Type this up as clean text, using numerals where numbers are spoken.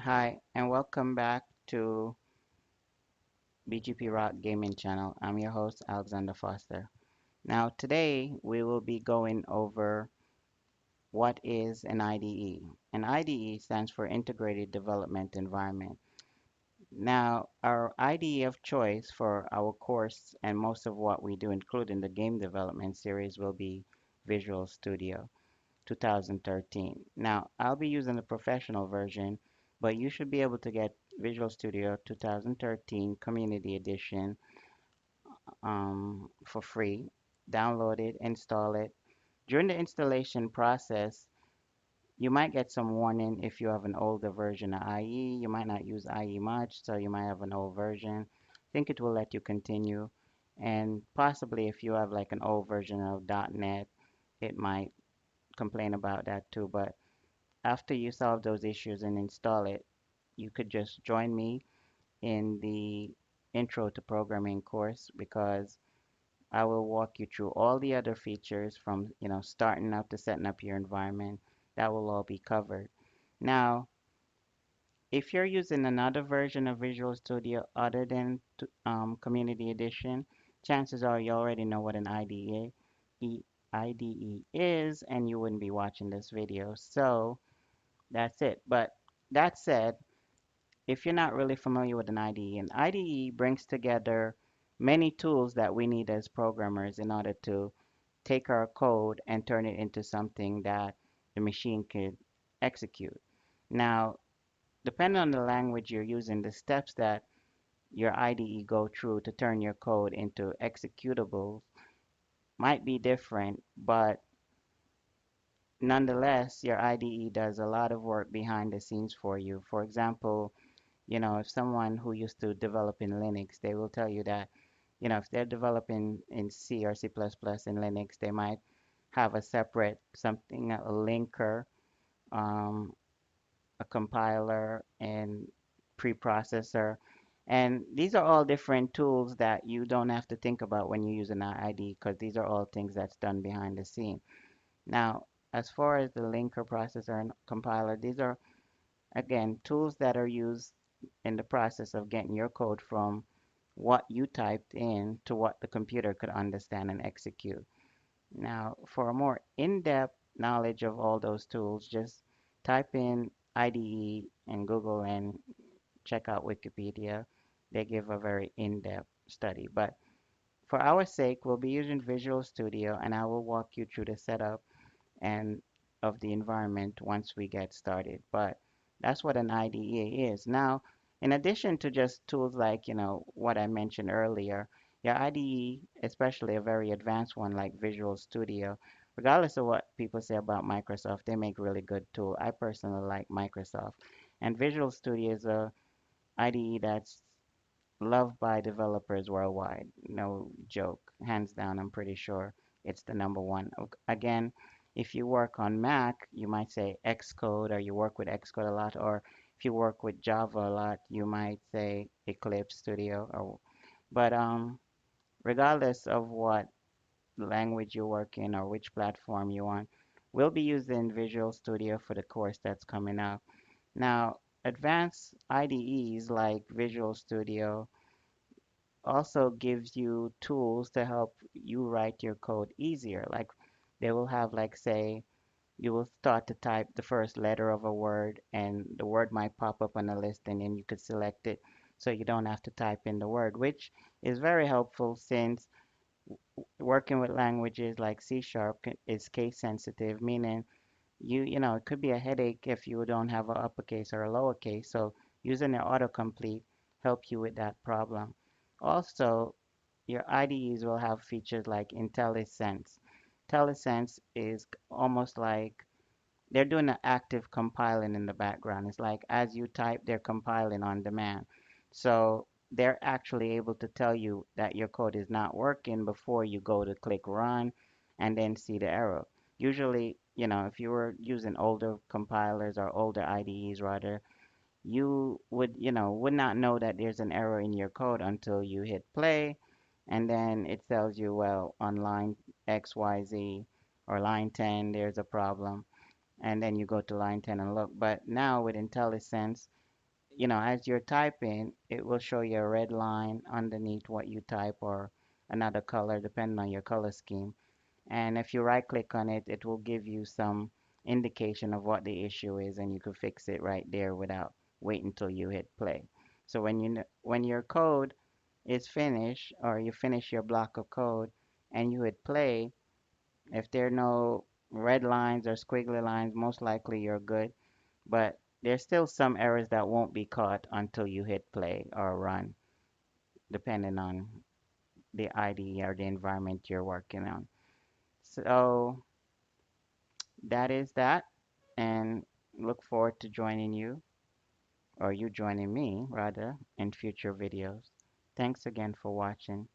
Hi, and welcome back to BGP Rock Gaming Channel. I'm your host, Alexander Foster. Now, today we will be going over what is an IDE. An IDE stands for Integrated Development Environment. Now, our IDE of choice for our course and most of what we do, including the game development series, will be Visual Studio 2013. Now, I'll be using the professional version, but you should be able to get Visual Studio 2013 Community Edition for free. Download it, install it. During the installation process, you might get some warning if you have an older version of IE. You might not use IE much, so you might have an old version. I think it will let you continue. And possibly if you have like an old version of .NET, it might complain about that too. But after you solve those issues and install it, you could just join me in the Intro to Programming course because I will walk you through all the other features from, starting up to setting up your environment. That will all be covered. Now, if you're using another version of Visual Studio other than Community Edition, chances are you already know what an IDE is, and you wouldn't be watching this video. So that's it. But that said, if you're not really familiar with an IDE brings together many tools that we need as programmers in order to take our code and turn it into something that the machine could execute. Now, depending on the language you're using, the steps that your IDE go through to turn your code into executables might be different, but nonetheless, your IDE does a lot of work behind the scenes for you. For example, if someone who used to develop in Linux, they will tell you that, if they're developing in C or C++ in Linux, they might have a separate something, a linker, um, a compiler, and preprocessor. And these are all different tools that you don't have to think about when you use an IDE because these are all things that's done behind the scene. Now, as far as the linker processor and compiler, these are again tools that are used in the process of getting your code from what you typed in to what the computer could understand and execute. Now, for a more in-depth knowledge of all those tools, just type in IDE in Google and check out Wikipedia. They give a very in-depth study. But for our sake, we'll be using Visual Studio and I will walk you through the setup and of the environment once we get started. But that's what an IDE is. Now, in addition to just tools like, what I mentioned earlier, your IDE, especially a very advanced one like Visual Studio, regardless of what people say about Microsoft, they make really good tool. I personally like Microsoft. And Visual Studio is a IDE that's loved by developers worldwide. No joke. Hands down, I'm pretty sure it's the number one. Again, if you work on Mac, you might say Xcode or you work with Xcode a lot, or if you work with Java a lot, you might say Eclipse Studio. But regardless of what language you work in or which platform you on, we'll be using Visual Studio for the course that's coming up. Now, advanced IDEs like Visual Studio also gives you tools to help you write your code easier. Like they will have like say you will start to type the first letter of a word and the word might pop up on the list and then you could select it so you don't have to type in the word, which is very helpful since working with languages like C sharp is case sensitive, meaning it could be a headache if you don't have an uppercase or a lowercase. So using the autocomplete help you with that problem. Also, your IDEs will have features like IntelliSense. IntelliSense is almost like they're doing an active compiling in the background. It's like as you type, they're compiling on demand. So they're actually able to tell you that your code is not working before you go to click run and then see the error. Usually, if you were using older compilers or older IDEs rather, you would not know that there's an error in your code until you hit play and then it tells you, well, on line XYZ or line 10, there's a problem. And then you go to line 10 and look. But now with IntelliSense, as you're typing, it will show you a red line underneath what you type or another color, depending on your color scheme. And if you right click on it, it will give you some indication of what the issue is, and you can fix it right there without waiting until you hit play. So when your code is finished, or you finish your block of code and you hit play, if there are no red lines or squiggly lines, most likely you're good. But there's still some errors that won't be caught until you hit play or run, depending on the IDE or the environment you're working on. So that is that, and look forward to joining you, or you joining me rather, in future videos. Thanks again for watching.